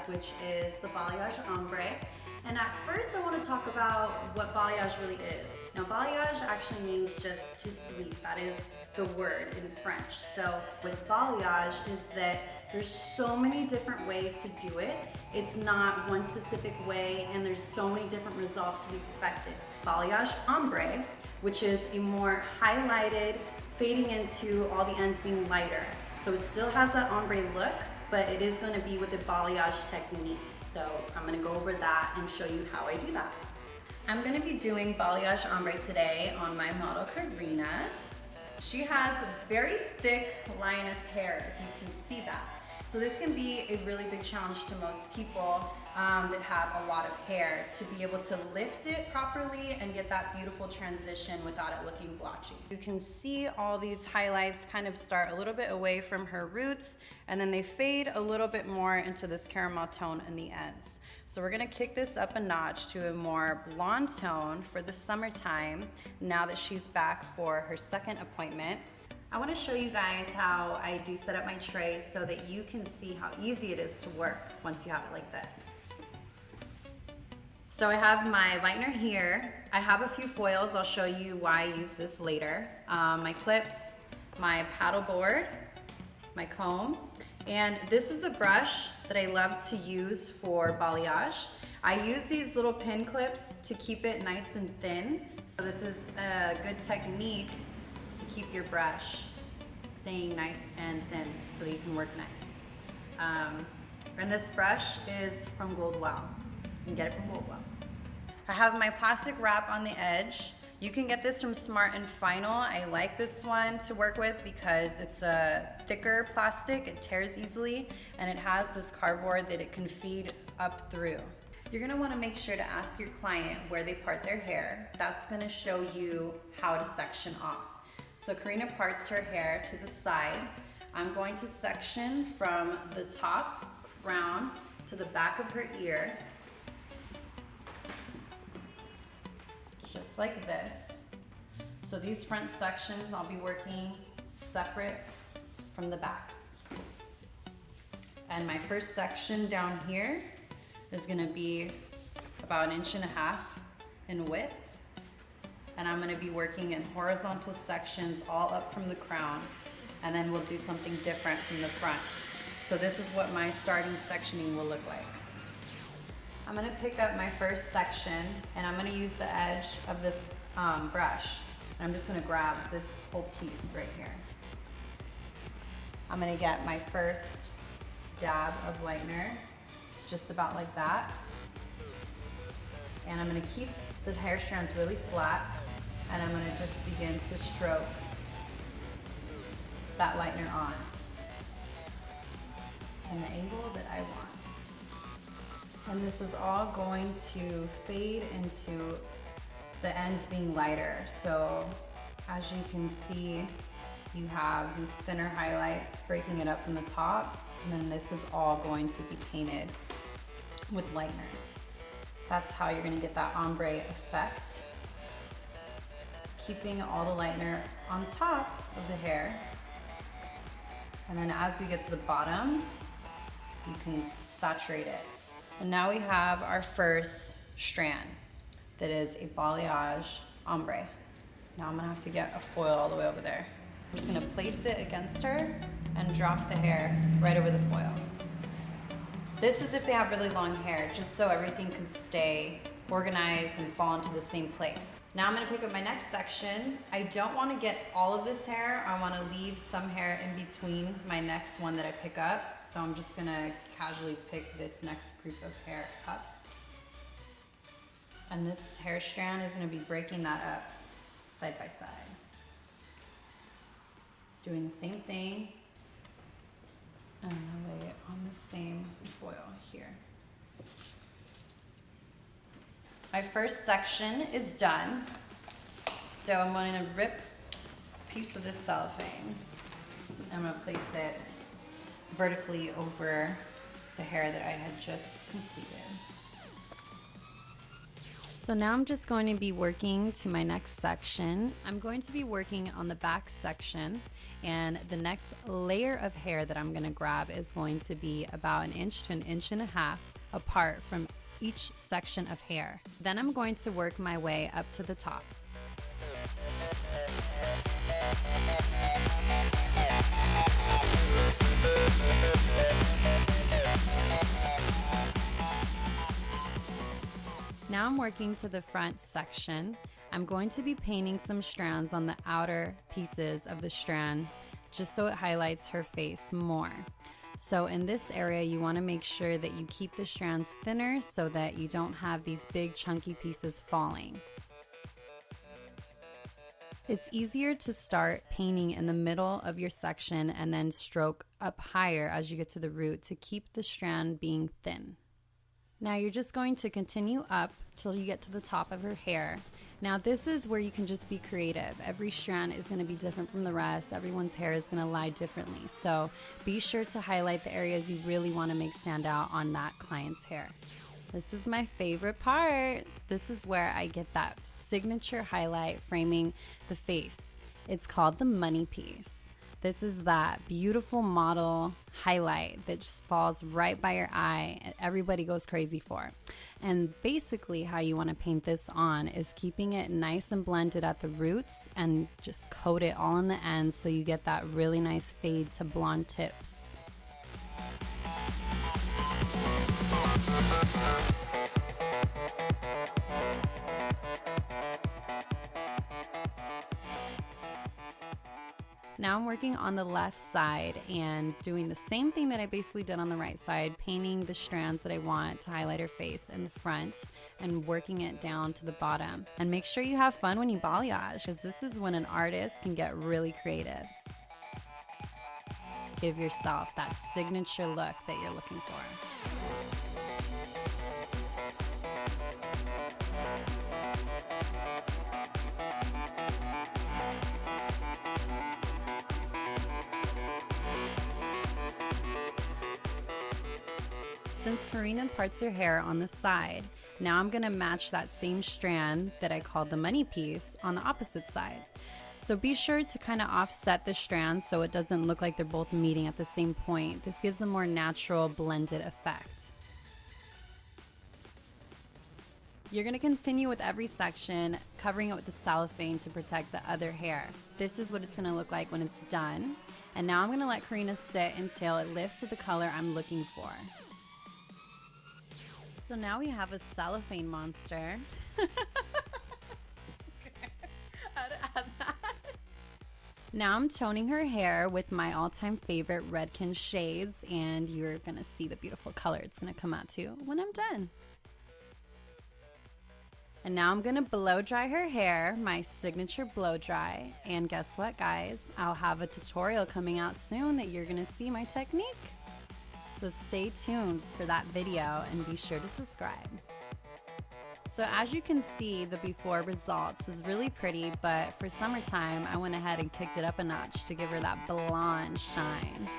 which is the Balayage Ombre. And at first I want to talk about what balayage really is. Now balayage actually means just to sweep. That is the word in French. So with balayage is that there's so many different ways to do it. It's not one specific way and there's so many different results to be expected. Balayage Ombre, which is a more highlighted, fading into all the ends being lighter. So it still has that ombre look, but it is going to be with a balayage technique. So I'm going to go over that and show you how I do that. I'm going to be doing balayage ombre today on my model Karina. She has very thick lioness hair, if you can see that. So this can be a really big challenge to most people that have a lot of hair, to be able to lift it properly and get that beautiful transition without it looking blotchy. You can see all these highlights kind of start a little bit away from her roots and then they fade a little bit more into this caramel tone in the ends. So we're gonna kick this up a notch to a more blonde tone for the summertime now that she's back for her second appointment. I want to show you guys how I do set up my trays so that you can see how easy it is to work once you have it like this. So I have my lightener here. I have a few foils. I'll show you why I use this later. My clips, my paddle board, my comb, and this is the brush that I love to use for balayage. I use these little pin clips to keep it nice and thin. So this is a good technique to keep your brush staying nice and thin so that you can work nice. And this brush is from Goldwell. You can get it from Goldwell. I have my plastic wrap on the edge. You can get this from Smart and Final. I like this one to work with because it's a thicker plastic, it tears easily, and it has this cardboard that it can feed up through. You're gonna wanna make sure to ask your client where they part their hair. That's gonna show you how to section off. So Karina parts her hair to the side. I'm going to section from the top crown to the back of her ear, just like this. So these front sections I'll be working separate from the back. And my first section down here is gonna be about 1.5 inches in width. And I'm gonna be working in horizontal sections all up from the crown, and then we'll do something different from the front. So this is what my starting sectioning will look like. I'm gonna pick up my first section and I'm gonna use the edge of this brush. And I'm just gonna grab this whole piece right here. I'm gonna get my first dab of lightener, just about like that. And I'm gonna keep the hair strands really flat, and I'm gonna just begin to stroke that lightener on in the angle that I want. And this is all going to fade into the ends being lighter. So as you can see, you have these thinner highlights breaking it up from the top, and then this is all going to be painted with lightener. That's how you're gonna get that ombre effect, keeping all the lightener on top of the hair. And then as we get to the bottom, you can saturate it. And now we have our first strand that is a balayage ombre. Now I'm gonna have to get a foil all the way over there. I'm just gonna place it against her and drop the hair right over the foil. This is if they have really long hair, just so everything can stay organized and fall into the same place. Now I'm gonna pick up my next section. I don't wanna get all of this hair. I wanna leave some hair in between my next one that I pick up. So I'm just gonna casually pick this next group of hair up. And this hair strand is gonna be breaking that up side by side. Doing the same thing. And I'm gonna lay it on the same foil here. My first section is done. So I'm going to rip a piece of this cellophane. I'm gonna place it vertically over the hair that I had just completed. So now I'm just going to be working to my next section. I'm going to be working on the back section, and the next layer of hair that I'm going to grab is going to be about 1 inch to 1.5 inches apart from each section of hair. Then I'm going to work my way up to the top. Now I'm working to the front section. I'm going to be painting some strands on the outer pieces of the strand just so it highlights her face more. So in this area, you want to make sure that you keep the strands thinner so that you don't have these big chunky pieces falling. It's easier to start painting in the middle of your section and then stroke up higher as you get to the root to keep the strand being thin. Now you're just going to continue up till you get to the top of her hair. Now this is where you can just be creative. Every strand is going to be different from the rest. Everyone's hair is going to lie differently. So be sure to highlight the areas you really want to make stand out on that client's hair. This is my favorite part. This is where I get that signature highlight framing the face. It's called the money piece. This is that beautiful model highlight that just falls right by your eye and everybody goes crazy for. And basically how you want to paint this on is keeping it nice and blended at the roots and just coat it all in the ends so you get that really nice fade to blonde tips. Now I'm working on the left side and doing the same thing that I basically did on the right side, painting the strands that I want to highlight her face in the front and working it down to the bottom. And make sure you have fun when you balayage, because this is when an artist can get really creative. Give yourself that signature look that you're looking for. Since Karina parts her hair on the side, now I'm going to match that same strand that I called the money piece on the opposite side. So be sure to kind of offset the strands so it doesn't look like they're both meeting at the same point. This gives a more natural blended effect. You're going to continue with every section, covering it with the cellophane to protect the other hair. This is what it's going to look like when it's done. And now I'm going to let Karina sit until it lifts to the color I'm looking for. So now we have a cellophane monster. How to add that? Now I'm toning her hair with my all-time favorite Redken shades, and you're gonna see the beautiful color it's gonna come out to when I'm done. And now I'm gonna blow dry her hair, my signature blow dry. And guess what, guys? I'll have a tutorial coming out soon that you're gonna see my technique. So stay tuned for that video and be sure to subscribe. So as you can see, the before results is really pretty, but for summertime, I went ahead and kicked it up a notch to give her that blonde shine.